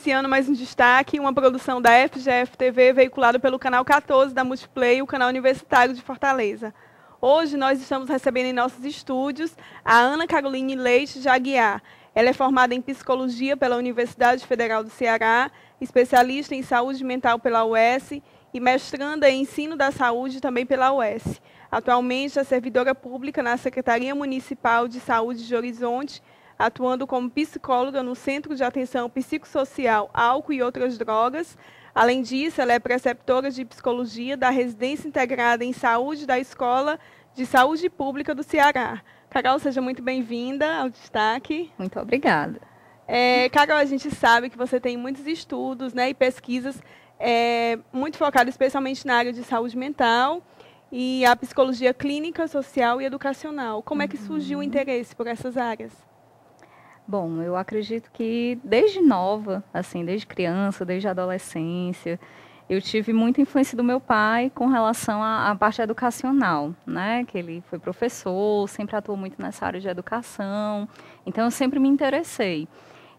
iniciando mais um destaque, uma produção da FGF TV veiculada pelo canal 14 da Multiplay, o canal universitário de Fortaleza. Hoje nós estamos recebendo em nossos estúdios a Ana Caroline Leite de Aguiar. Ela é formada em Psicologia pela Universidade Federal do Ceará, especialista em Saúde Mental pela UES e mestranda em Ensino da Saúde também pela UES. Atualmente é servidora pública na Secretaria Municipal de Saúde de Horizonte, atuando como psicóloga no Centro de Atenção Psicossocial, Álcool e Outras Drogas. Além disso, ela é preceptora de Psicologia da Residência Integrada em Saúde da Escola de Saúde Pública do Ceará. Carol, seja muito bem-vinda ao destaque. Muito obrigada. Carol, a gente sabe que você tem muitos estudos, né, e pesquisas muito focadas especialmente na área de saúde mental e a psicologia clínica, social e educacional. Como é que surgiu o interesse por essas áreas? Bom, eu acredito que desde nova, assim, desde criança, desde a adolescência, eu tive muita influência do meu pai com relação à parte educacional, né? Que ele foi professor, sempre atuou muito nessa área de educação, então eu sempre me interessei.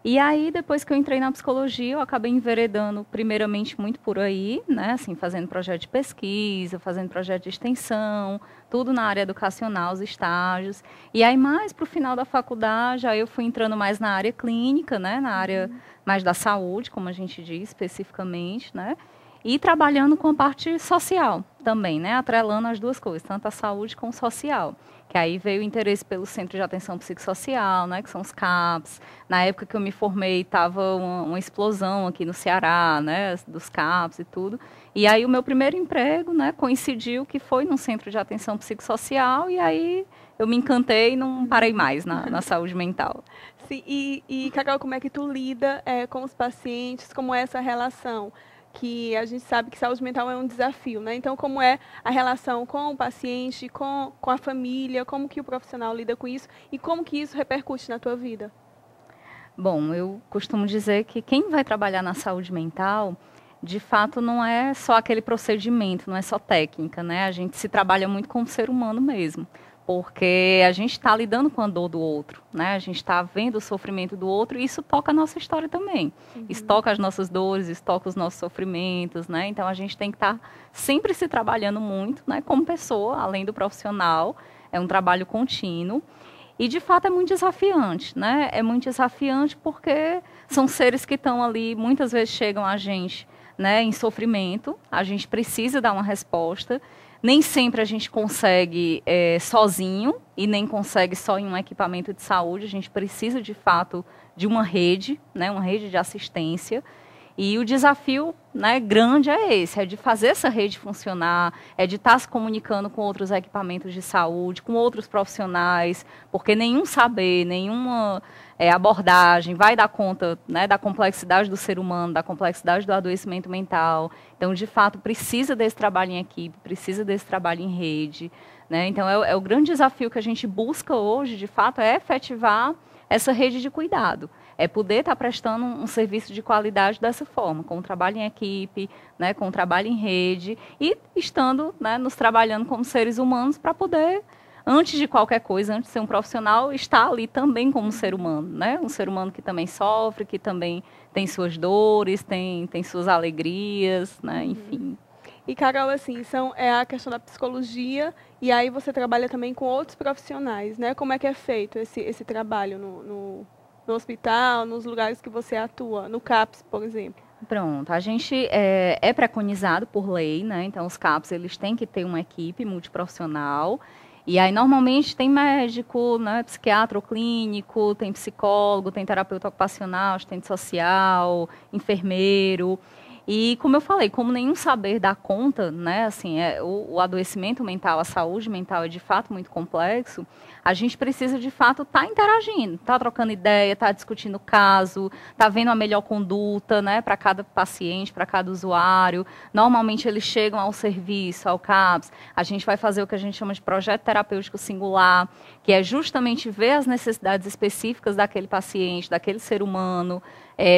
E aí, depois que eu entrei na psicologia, eu acabei enveredando primeiramente muito por aí, né? Assim, fazendo projeto de pesquisa, fazendo projeto de extensão, tudo na área educacional, os estágios. E aí, mais para o final da faculdade, aí eu fui entrando mais na área clínica, né? Na área mais da saúde, como a gente diz especificamente, né? E trabalhando com a parte social também, né? Atrelando as duas coisas, tanto a saúde como o social. Que aí veio o interesse pelo Centro de Atenção Psicossocial, né, que são os CAPs. Na época que eu me formei, estava uma explosão aqui no Ceará, né, dos CAPs e tudo. E aí o meu primeiro emprego, né, coincidiu que foi num Centro de Atenção Psicossocial, e aí eu me encantei e não parei mais na saúde mental. Sim, e Carol, como é que tu lida com os pacientes, como é essa relação? Que a gente sabe que saúde mental é um desafio, né? Então, como é a relação com o paciente, com a família, como que o profissional lida com isso e como que isso repercute na tua vida? Bom, eu costumo dizer que quem vai trabalhar na saúde mental, de fato, não é só aquele procedimento, não é só técnica, né? A gente se trabalha muito com o ser humano mesmo, porque a gente está lidando com a dor do outro, né? A gente está vendo o sofrimento do outro e isso toca a nossa história também. Isso toca as nossas dores, isso toca os nossos sofrimentos, né? Então, a gente tem que estar sempre se trabalhando muito, né? Como pessoa, além do profissional, é um trabalho contínuo. E, de fato, é muito desafiante, né? É muito desafiante porque são seres que estão ali, muitas vezes chegam a gente, né, em sofrimento, a gente precisa dar uma resposta. Nem sempre a gente consegue sozinho e nem consegue só em um equipamento de saúde. A gente precisa, de fato, de uma rede, né, uma rede de assistência. E o desafio, né, grande é esse, é de fazer essa rede funcionar, é de estar se comunicando com outros equipamentos de saúde, com outros profissionais, porque nenhum saber, nenhuma abordagem vai dar conta, né, da complexidade do ser humano, da complexidade do adoecimento mental. Então, de fato, precisa desse trabalho em equipe, precisa desse trabalho em rede, né? Então, é o grande desafio que a gente busca hoje, de fato, é efetivar essa rede de cuidado. É poder estar prestando um serviço de qualidade dessa forma, com o trabalho em equipe, né, com o trabalho em rede e estando, né, nos trabalhando como seres humanos para poder, antes de qualquer coisa, antes de ser um profissional, estar ali também como um ser humano, né? Um ser humano que também sofre, que também tem suas dores, tem suas alegrias, né? Enfim. E, Carol, assim, é a questão da psicologia e aí você trabalha também com outros profissionais, né? Como é que é feito esse trabalho no hospital, nos lugares que você atua, no CAPS, por exemplo? Pronto, a gente é preconizado por lei, né? Então, os CAPS, eles têm que ter uma equipe multiprofissional. E aí, normalmente, tem médico, né, psiquiatra ou clínico, tem psicólogo, tem terapeuta ocupacional, assistente social, enfermeiro. E, como eu falei, como nenhum saber dá conta, né, assim, o adoecimento mental, a saúde mental é de fato muito complexo, a gente precisa de fato estar interagindo, estar trocando ideia, estar discutindo o caso, estar vendo a melhor conduta, né, para cada paciente, para cada usuário. Normalmente eles chegam ao serviço, ao CAPS, a gente vai fazer o que a gente chama de projeto terapêutico singular, que é justamente ver as necessidades específicas daquele paciente, daquele ser humano,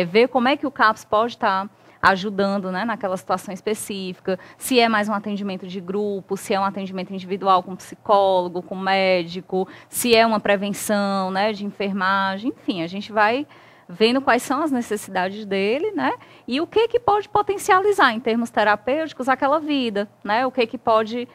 ver como é que o CAPS pode estar ajudando, né, naquela situação específica, se é mais um atendimento de grupo, se é um atendimento individual com psicólogo, com médico, se é uma prevenção, né, de enfermagem, enfim, a gente vai vendo quais são as necessidades dele, né? E o que pode potencializar em termos terapêuticos aquela vida, né? O que pode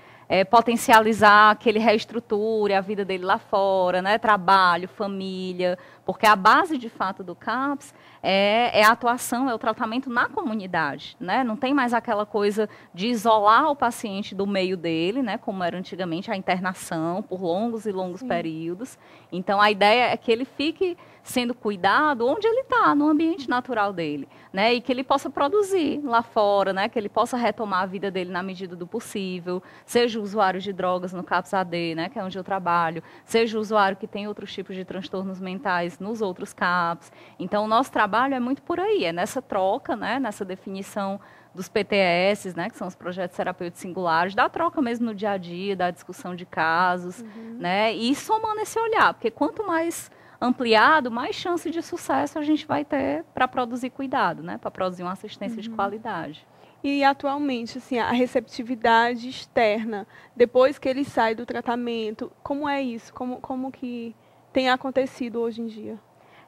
potencializar que ele reestruture a vida dele lá fora, né? Trabalho, família, porque a base de fato do CAPS é a atuação, é o tratamento na comunidade, né? Não tem mais aquela coisa de isolar o paciente do meio dele, né? Como era antigamente a internação por longos e longos períodos. Então a ideia é que ele fique sendo cuidado onde ele está, no ambiente natural dele, né? E que ele possa produzir lá fora, né? Que ele possa retomar a vida dele na medida do possível, seja usuário de drogas no CAPS AD, né? Que é onde eu trabalho, seja usuário que tem outros tipos de transtornos mentais nos outros CAPS. Então o nosso trabalho é muito por aí, é nessa troca, né? Nessa definição dos PTS, né, que são os projetos terapêuticos singulares, da troca mesmo no dia a dia, da discussão de casos, né? E somando esse olhar, porque quanto mais ampliado, mais chance de sucesso a gente vai ter para produzir cuidado, né? Para produzir uma assistência de qualidade. E atualmente, assim, a receptividade externa, depois que ele sai do tratamento, como é isso? Como que tem acontecido hoje em dia?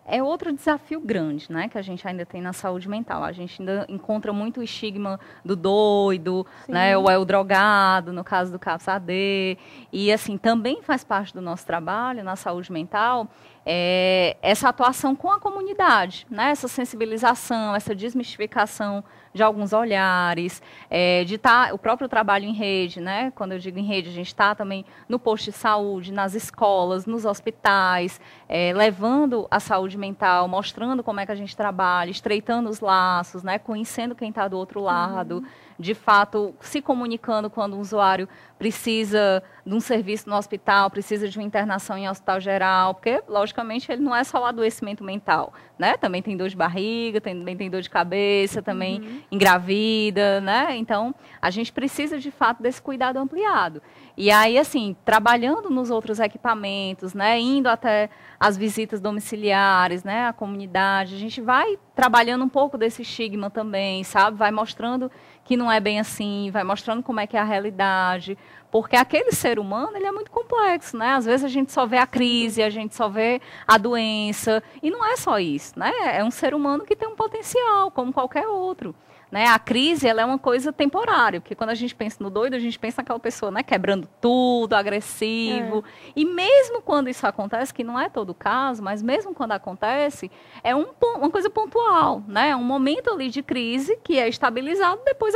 É outro desafio grande, né, que a gente ainda tem na saúde mental. A gente ainda encontra muito o estigma do doido, né, ou é o drogado, no caso do CAPS AD. E, assim, também faz parte do nosso trabalho na saúde mental essa atuação com a comunidade, né, essa sensibilização, essa desmistificação de alguns olhares, o próprio trabalho em rede, né? Quando eu digo em rede, a gente está também no posto de saúde, nas escolas, nos hospitais, levando a saúde mental, mostrando como é que a gente trabalha, estreitando os laços, né? Conhecendo quem está do outro lado, de fato, se comunicando quando um usuário precisa de um serviço no hospital, precisa de uma internação em hospital geral, porque, logicamente, ele não é só o adoecimento mental, né? Também tem dor de barriga, também tem dor de cabeça, também engravida, né? Então, a gente precisa, de fato, desse cuidado ampliado. E aí, assim, trabalhando nos outros equipamentos, né? Indo até as visitas domiciliares, né? A comunidade, a gente vai trabalhando um pouco desse estigma também, sabe? Vai mostrando que não é bem assim, vai mostrando como é que é a realidade, porque aquele ser humano, ele é muito complexo, né? Às vezes a gente só vê a crise, a gente só vê a doença, e não é só isso, né? É um ser humano que tem um potencial, como qualquer outro. Né? A crise, ela é uma coisa temporária, porque quando a gente pensa no doido, a gente pensa naquela pessoa, né, quebrando tudo, agressivo. E mesmo quando isso acontece, que não é todo o caso, mas mesmo quando acontece, é uma coisa pontual, né? É um momento ali de crise que é estabilizado, depois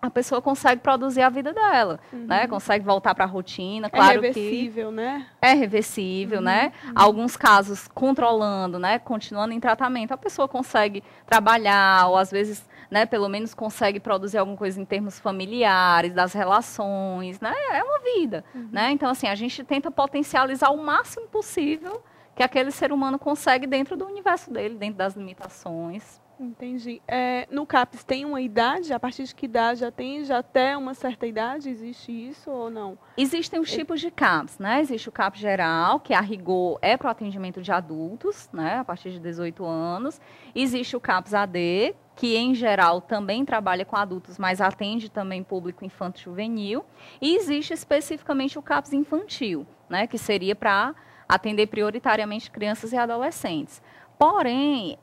a pessoa consegue produzir a vida dela, né? Consegue voltar para a rotina, claro que... É reversível, né? É reversível, né? Alguns casos, controlando, né? Continuando em tratamento, a pessoa consegue trabalhar, ou às vezes, né, pelo menos consegue produzir alguma coisa em termos familiares, das relações, né? É uma vida, né? Então, assim, a gente tenta potencializar o máximo possível que aquele ser humano consegue dentro do universo dele, dentro das limitações. Entendi. No CAPS tem uma idade? A partir de que idade já até uma certa idade? Existe isso ou não? Existem os tipos de CAPS, né? Existe o CAPS geral, que a rigor é para o atendimento de adultos, né? A partir de 18 anos. Existe o CAPS AD, que em geral também trabalha com adultos, mas atende também público infanto-juvenil. E existe especificamente o CAPS infantil, né? Que seria para atender prioritariamente crianças e adolescentes. Porém,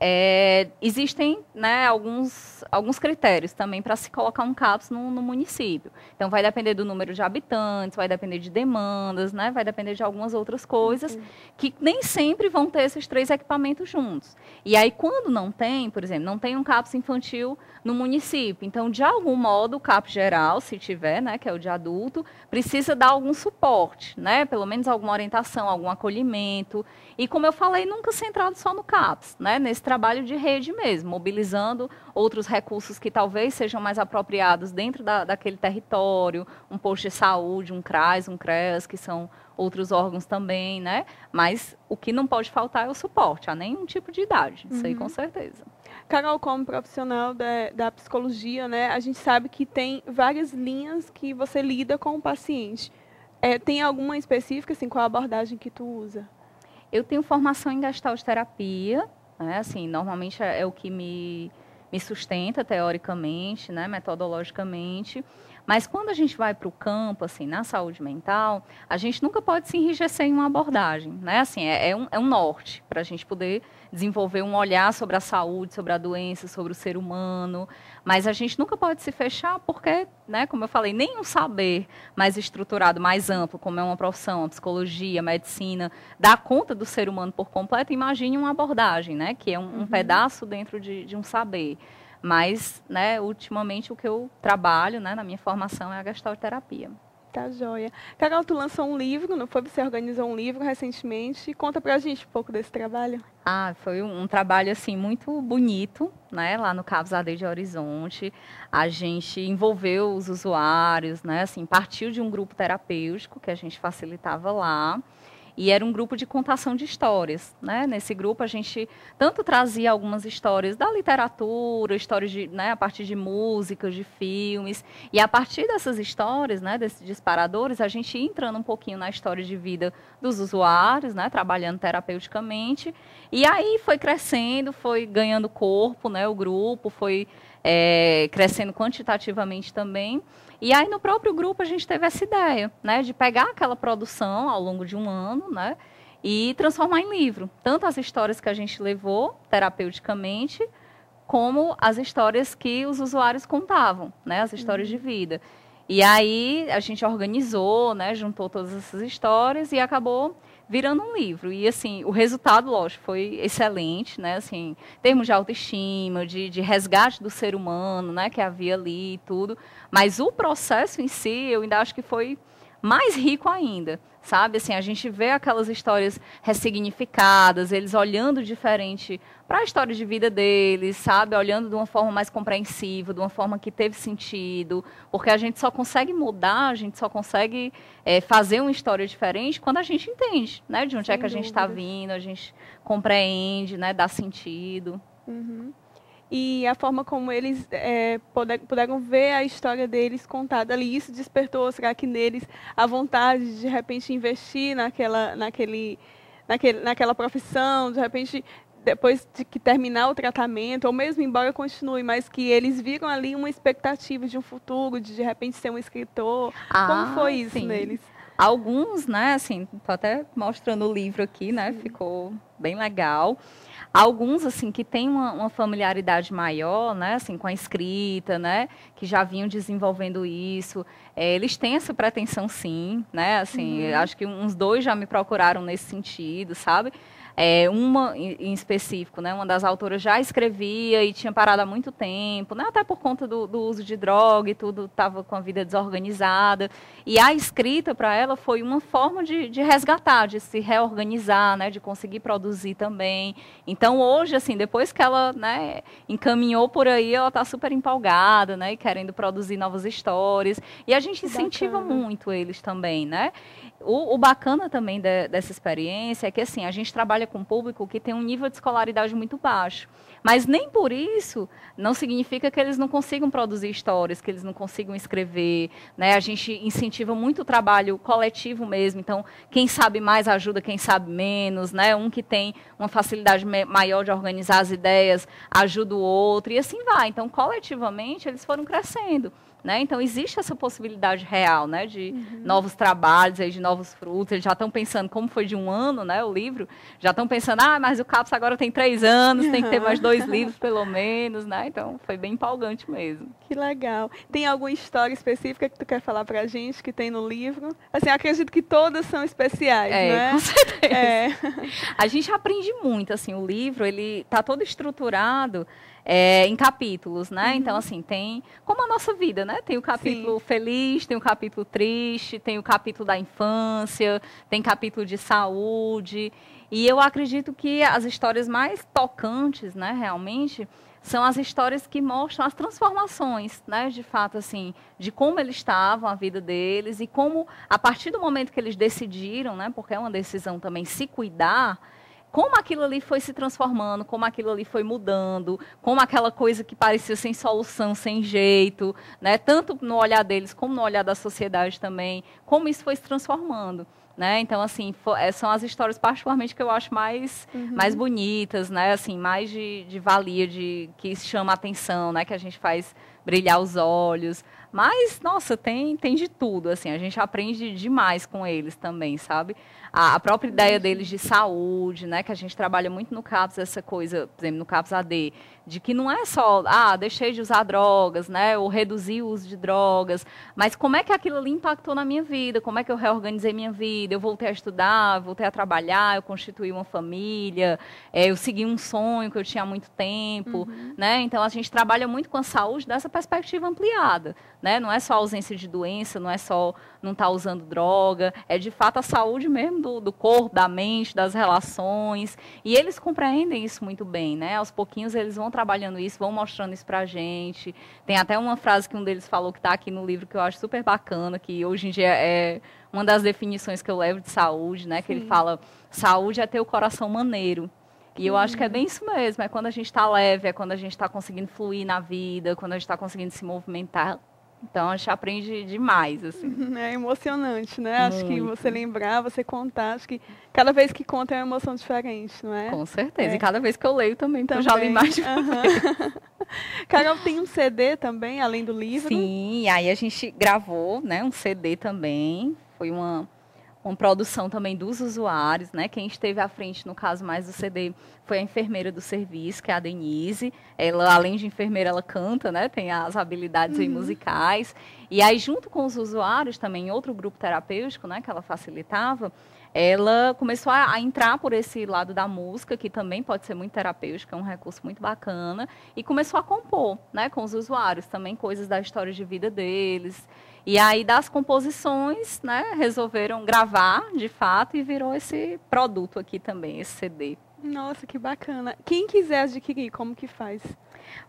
existem, né, alguns critérios também para se colocar um CAPS no município. Então, vai depender do número de habitantes, vai depender de demandas, né, vai depender de algumas outras coisas, que nem sempre vão ter esses 3 equipamentos juntos. E aí, quando não tem, por exemplo, não tem um CAPS infantil no município, então, de algum modo, o CAPS geral, se tiver, né, que é o de adulto, precisa dar algum suporte, né, pelo menos alguma orientação, algum acolhimento. E, como eu falei, nunca centrado só no CAPS, né, nesse trabalho de rede mesmo, mobilizando outros recursos que talvez sejam mais apropriados dentro daquele território, um posto de saúde, um CRAS, um CREAS, que são outros órgãos também, né? Mas o que não pode faltar é o suporte, a nenhum tipo de idade, isso aí com certeza. Carol, como profissional da psicologia, né, a gente sabe que tem várias linhas que você lida com o paciente. Tem alguma específica, assim, qual a abordagem que tu usa? Eu tenho formação em gestalt terapia, né? Assim, normalmente é o que me sustenta teoricamente, né? Metodologicamente, Mas quando a gente vai para o campo, assim, na saúde mental, a gente nunca pode se enrijecer em uma abordagem, né? Assim, é um norte para a gente poder desenvolver um olhar sobre a saúde, sobre a doença, sobre o ser humano, mas a gente nunca pode se fechar porque, né, como eu falei, nem um saber mais estruturado, mais amplo, como é uma profissão, a psicologia, a medicina, dá conta do ser humano por completo. Imagine uma abordagem, né, que é um pedaço dentro de um saber. Mas, né, ultimamente o que eu trabalho, né, na minha formação é a gestalterapia. Tá joia. Carol, tu lançou um livro, não foi? Você organizou um livro recentemente. Conta pra gente um pouco desse trabalho. Foi um trabalho, assim, muito bonito, né, lá no Cabos AD de Horizonte. A gente envolveu os usuários, né, assim, partiu de um grupo terapêutico que a gente facilitava lá. E era um grupo de contação de histórias, né? Nesse grupo a gente tanto trazia algumas histórias da literatura, histórias né, a partir de músicas, de filmes. E a partir dessas histórias, né, desses disparadores, a gente ia entrando um pouquinho na história de vida dos usuários, né, trabalhando terapeuticamente. E aí foi crescendo, foi ganhando corpo, né, o grupo, foi crescendo quantitativamente também. E aí, no próprio grupo, a gente teve essa ideia, né, de pegar aquela produção ao longo de um ano, né, e transformar em livro. Tanto as histórias que a gente levou terapeuticamente, como as histórias que os usuários contavam, né, as histórias de vida. E aí, a gente organizou, né, juntou todas essas histórias e acabou virando um livro. E, assim, o resultado, lógico, foi excelente, né, assim, em termos de autoestima, de resgate do ser humano, né, que havia ali e tudo. Mas o processo em si, eu ainda acho que foi mais rico ainda, sabe? Assim, a gente vê aquelas histórias ressignificadas, eles olhando diferente para a história de vida deles, sabe? Olhando de uma forma mais compreensiva, de uma forma que teve sentido, porque a gente só consegue mudar, a gente só consegue fazer uma história diferente quando a gente entende, né? De onde Sem é que a gente está vindo, a gente compreende, né? Dá sentido. E a forma como eles puderam ver a história deles contada ali, isso despertou, será que neles, a vontade de repente investir naquela profissão, de repente, depois de que terminar o tratamento, ou mesmo embora continue, mas que eles viram ali uma expectativa de um futuro, de repente ser um escritor. Como foi isso neles? Alguns, né, assim, tô até mostrando o livro aqui, né, ficou bem legal. Alguns, assim, que têm uma familiaridade maior, né, assim, com a escrita, né, que já vinham desenvolvendo isso, eles têm essa pretensão, sim, né, assim, acho que uns 2 já me procuraram nesse sentido, sabe? Uma em específico, né, uma das autoras já escrevia e tinha parado há muito tempo, né, até por conta do uso de droga e tudo, estava com a vida desorganizada. E a escrita para ela foi uma forma de resgatar, de se reorganizar, né, de conseguir produzir também. Então, hoje, assim, depois que ela, né, encaminhou por aí, ela está super empolgada, né, e querendo produzir novas histórias. E a gente incentiva muito eles também, né? O bacana também dessa experiência é que, assim, a gente trabalha com um público que tem um nível de escolaridade muito baixo. Mas nem por isso não significa que eles não consigam produzir histórias, que eles não consigam escrever, né? A gente incentiva muito o trabalho coletivo mesmo. Então, quem sabe mais ajuda quem sabe menos, né? Um que tem uma facilidade maior de organizar as ideias ajuda o outro, e assim vai. Então, coletivamente, eles foram crescendo. Né? Então, existe essa possibilidade real, né, de novos trabalhos, aí, de novos frutos. Eles já estão pensando, como foi de um ano, né, o livro, já estão pensando, mas o CAPS agora tem 3 anos, tem que ter mais 2 livros, pelo menos, né? Então, foi bem empolgante mesmo. Que legal. Tem alguma história específica que tu quer falar pra gente, que tem no livro? Assim, acredito que todas são especiais, né? Com certeza. A gente aprende muito, assim, o livro, ele está todo estruturado em capítulos, né? Então, assim, tem como a nossa vida, né? Tem o capítulo feliz, tem o capítulo triste, tem o capítulo da infância, tem capítulo de saúde. E eu acredito que as histórias mais tocantes, né, realmente, são as histórias que mostram as transformações, né, de fato, assim, de como eles estavam, a vida deles, e como, a partir do momento que eles decidiram, né, porque é uma decisão também, se cuidar, como aquilo ali foi se transformando, como aquilo ali foi mudando, como aquela coisa que parecia sem solução, sem jeito, né? Tanto no olhar deles como no olhar da sociedade também, como isso foi se transformando. Né? Então, assim, são as histórias particularmente que eu acho mais bonitas, né? Assim, mais de valia, que chama a atenção, né? Que a gente faz brilhar os olhos. Mas, nossa, tem de tudo, assim, a gente aprende demais com eles também, sabe? A própria ideia deles de saúde, né, que a gente trabalha muito no CAPS, essa coisa, por exemplo, no CAPS AD, de que não é só, deixei de usar drogas, né, ou reduzir o uso de drogas, mas como é que aquilo ali impactou na minha vida, como é que eu reorganizei minha vida, eu voltei a estudar, voltei a trabalhar, eu constituí uma família, eu segui um sonho que eu tinha há muito tempo, né, então a gente trabalha muito com a saúde dessa perspectiva ampliada, né, não é só a ausência de doença, não é só não estar usando droga, é de fato a saúde mesmo do corpo, da mente, das relações, e eles compreendem isso muito bem, né, aos pouquinhos eles vão trabalhando isso, vão mostrando isso pra gente. Tem até uma frase que um deles falou que está aqui no livro que eu acho super bacana, que hoje em dia é uma das definições que eu levo de saúde, né? Que ele fala, saúde é ter o coração maneiro. E eu acho que é bem isso mesmo, é quando a gente está leve, é quando a gente está conseguindo fluir na vida, quando a gente está conseguindo se movimentar. Então, a gente aprende demais, assim. É emocionante, né? Muito. Acho que você lembrar, você contar, acho que cada vez que conta é uma emoção diferente, não é? Com certeza, e cada vez que eu leio também. Então eu já li mais de uma vez. Carol, tem um CD também, além do livro? Sim, aí a gente gravou, né, um CD também, foi uma produção também dos usuários, né? Quem esteve à frente, no caso mais do CD, foi a enfermeira do serviço, que é a Denise. Ela, além de enfermeira, ela canta, né? Tem as habilidades aí musicais. E aí, junto com os usuários, também em outro grupo terapêutico, né? Que ela facilitava, ela começou a entrar por esse lado da música, que também pode ser muito terapêutico, é um recurso muito bacana, e começou a compor, né? Com os usuários, também coisas da história de vida deles. E aí, das composições, né, resolveram gravar, de fato, e virou esse produto aqui também, esse CD. Nossa, que bacana. Quem quiser adquirir, como que faz?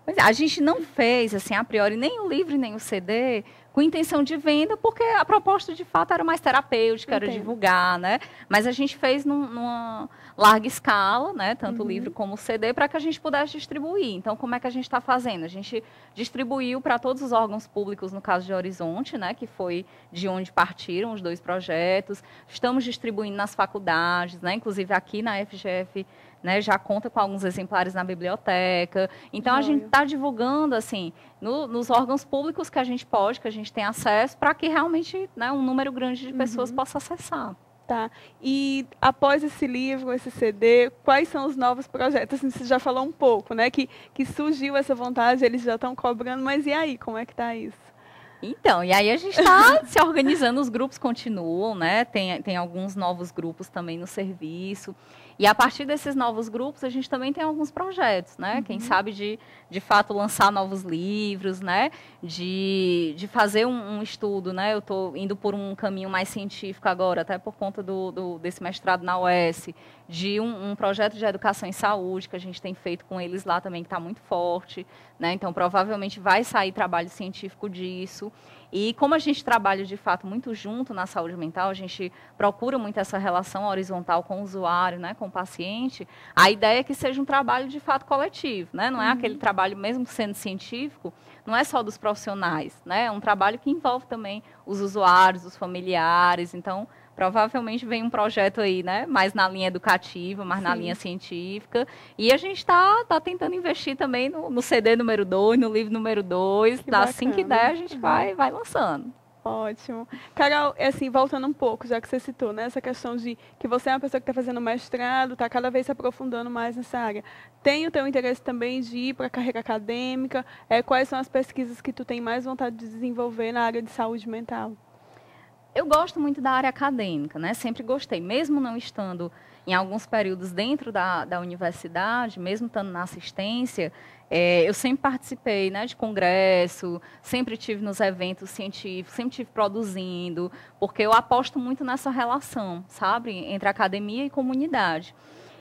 Pois é, a gente não fez, assim, a priori, nem o livro, nem o CD, com intenção de venda, porque a proposta, de fato, era mais terapêutica, era divulgar, né? Mas a gente fez numa larga escala, né? Tanto o livro como o CD, para que a gente pudesse distribuir. Então, como é que a gente está fazendo? A gente distribuiu para todos os órgãos públicos, no caso de Horizonte, né? Que foi de onde partiram os 2 projetos. Estamos distribuindo nas faculdades, né? Inclusive aqui na FGF, né, já conta com alguns exemplares na biblioteca. Então, a gente está divulgando, assim, nos órgãos públicos que a gente pode, que a gente tem acesso, para que realmente, né, um número grande de pessoas possa acessar. Tá. E após esse livro, esse CD, quais são os novos projetos? Assim, você já falou um pouco, né, que surgiu essa vontade, eles já estão cobrando, mas e aí, como é que está isso? Então, e aí a gente está se organizando, os grupos continuam, né? Tem alguns novos grupos também no serviço. E a partir desses novos grupos, a gente também tem alguns projetos, né? Quem sabe de fato lançar novos livros, né? De fazer um estudo, né? Eu estou indo por um caminho mais científico agora, até por conta desse mestrado na UES, de um projeto de educação em saúde que a gente tem feito com eles lá também, que está muito forte, né? Então, provavelmente vai sair trabalho científico disso. E como a gente trabalha, de fato, muito junto na saúde mental, a gente procura muito essa relação horizontal com o usuário, né, com o paciente, a ideia é que seja um trabalho, de fato, coletivo, né? Não é aquele trabalho, mesmo sendo científico, não é só dos profissionais, né? É um trabalho que envolve também os usuários, os familiares. Então, provavelmente vem um projeto aí, né, mais na linha educativa, mais na linha científica. E a gente está tentando investir também no CD número 2, no livro número 2. Assim que der, a gente vai lançando. Ótimo. Carol, assim, voltando um pouco, já que você citou, né, essa questão de que você é uma pessoa que está fazendo mestrado, está cada vez se aprofundando mais nessa área. Tem o teu interesse também de ir para a carreira acadêmica? Quais são as pesquisas que tu tem mais vontade de desenvolver na área de saúde mental? Eu gosto muito da área acadêmica, né? Sempre gostei, mesmo não estando em alguns períodos dentro da universidade, mesmo estando na assistência, eu sempre participei, né, de congresso, sempre estive nos eventos científicos, sempre estive produzindo, porque eu aposto muito nessa relação, sabe, entre academia e comunidade.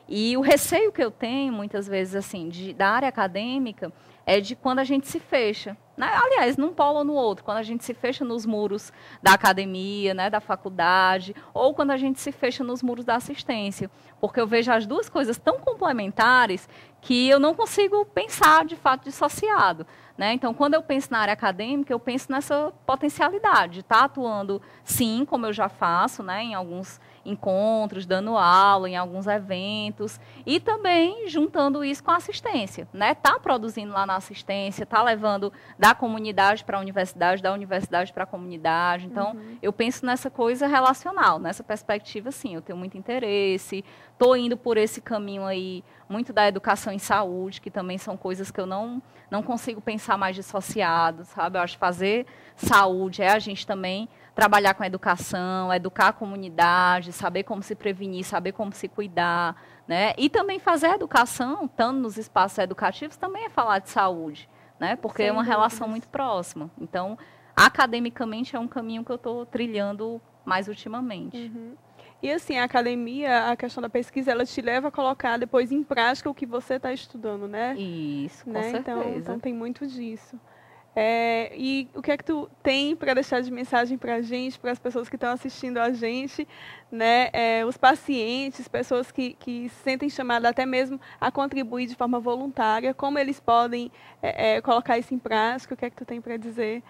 E o receio que eu tenho, muitas vezes, assim, da área acadêmica, é de quando a gente se fecha, né? Aliás, num polo ou no outro, quando a gente se fecha nos muros da academia, né, da faculdade, ou quando a gente se fecha nos muros da assistência, porque eu vejo as duas coisas tão complementares que eu não consigo pensar, de fato, dissociado, né? Então, quando eu penso na área acadêmica, eu penso nessa potencialidade de estar atuando, sim, como eu já faço, né, em alguns encontros, dando aula em alguns eventos e também juntando isso com a assistência, né? Tá produzindo lá na assistência, tá levando da comunidade para a universidade, da universidade para a comunidade. Então, eu penso nessa coisa relacional, nessa perspectiva, sim, eu tenho muito interesse, estou indo por esse caminho aí, muito da educação em saúde, que também são coisas que eu não consigo pensar mais dissociado, sabe? Eu acho que fazer saúde é a gente também trabalhar com a educação, educar a comunidade, saber como se prevenir, saber como se cuidar, né? E também fazer a educação, estando nos espaços educativos, também é falar de saúde, né? Porque é uma relação muito próxima. Então, academicamente, é um caminho que eu estou trilhando mais ultimamente. E assim, a academia, a questão da pesquisa, ela te leva a colocar depois em prática o que você está estudando, né? Isso, com né? certeza. Então tem muito disso. E o que é que tu tem para deixar de mensagem para a gente, para as pessoas que estão assistindo a gente, né? Os pacientes, pessoas que se sentem chamadas até mesmo a contribuir de forma voluntária, como eles podem colocar isso em prática? O que é que tu tem para dizer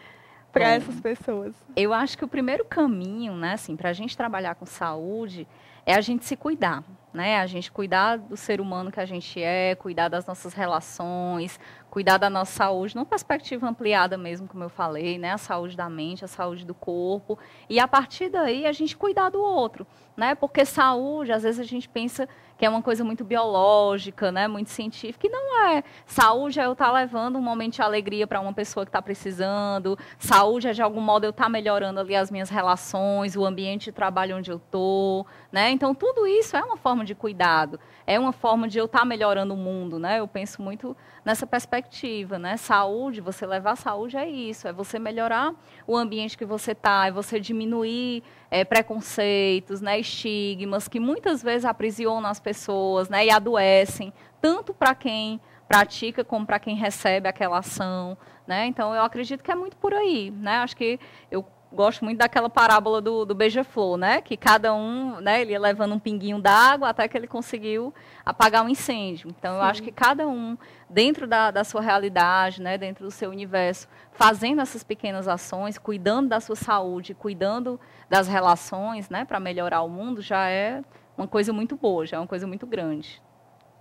para essas pessoas? Eu acho que o primeiro caminho, né, assim, para a gente trabalhar com saúde é a gente se cuidar, né? A gente cuidar do ser humano que a gente é, cuidar das nossas relações, cuidar da nossa saúde, numa perspectiva ampliada mesmo, como eu falei, né? A saúde da mente, a saúde do corpo. E a partir daí a gente cuidar do outro, né? Porque saúde, às vezes a gente pensa que é uma coisa muito biológica, né? Muito científica, e não é. Saúde é eu estar levando um momento de alegria para uma pessoa que está precisando. Saúde é, de algum modo, eu estar melhorando ali as minhas relações, o ambiente de trabalho onde eu estou, né? Então, tudo isso é uma forma de cuidado, é uma forma de eu estar melhorando o mundo, né? Eu penso muito nessa perspectiva, né? Saúde, você levar saúde é isso, é você melhorar o ambiente que você está, é você diminuir preconceitos, né? Estigmas que muitas vezes aprisionam as pessoas, né? E adoecem, tanto para quem pratica como para quem recebe aquela ação, né? Então, eu acredito que é muito por aí, né? Acho que eu gosto muito daquela parábola do beija-flor, né? Que cada um, né, ele ia levando um pinguinho d'água até que ele conseguiu apagar um incêndio. Então, eu acho que cada um, dentro da sua realidade, né, dentro do seu universo, fazendo essas pequenas ações, cuidando da sua saúde, cuidando das relações, né, para melhorar o mundo, já é uma coisa muito boa, já é uma coisa muito grande.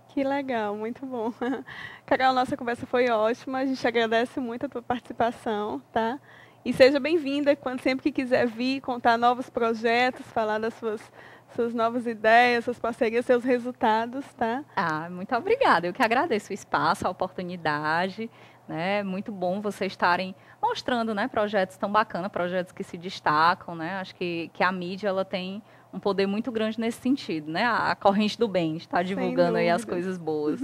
Que legal, muito bom. Carol, nossa conversa foi ótima, a gente agradece muito a tua participação, tá? E seja bem-vinda quando sempre que quiser vir, contar novos projetos, falar das suas novas ideias, suas parcerias, seus resultados, tá? Muito obrigada. Eu que agradeço o espaço, a oportunidade, né? Muito bom vocês estarem mostrando, né, projetos tão bacanas, projetos que se destacam, né? Acho que a mídia ela tem um poder muito grande nesse sentido, né? A corrente do bem, está divulgando aí as coisas boas.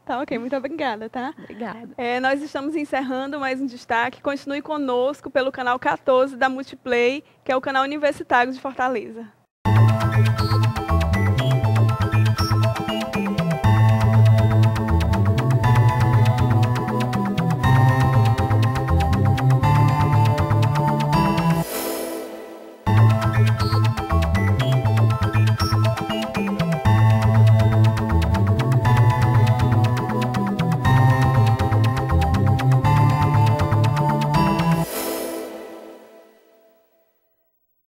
Tá, ok. Muito obrigada, tá? Obrigada. Nós estamos encerrando mais um destaque. Continue conosco pelo canal 14 da Multiplay, que é o canal universitário de Fortaleza.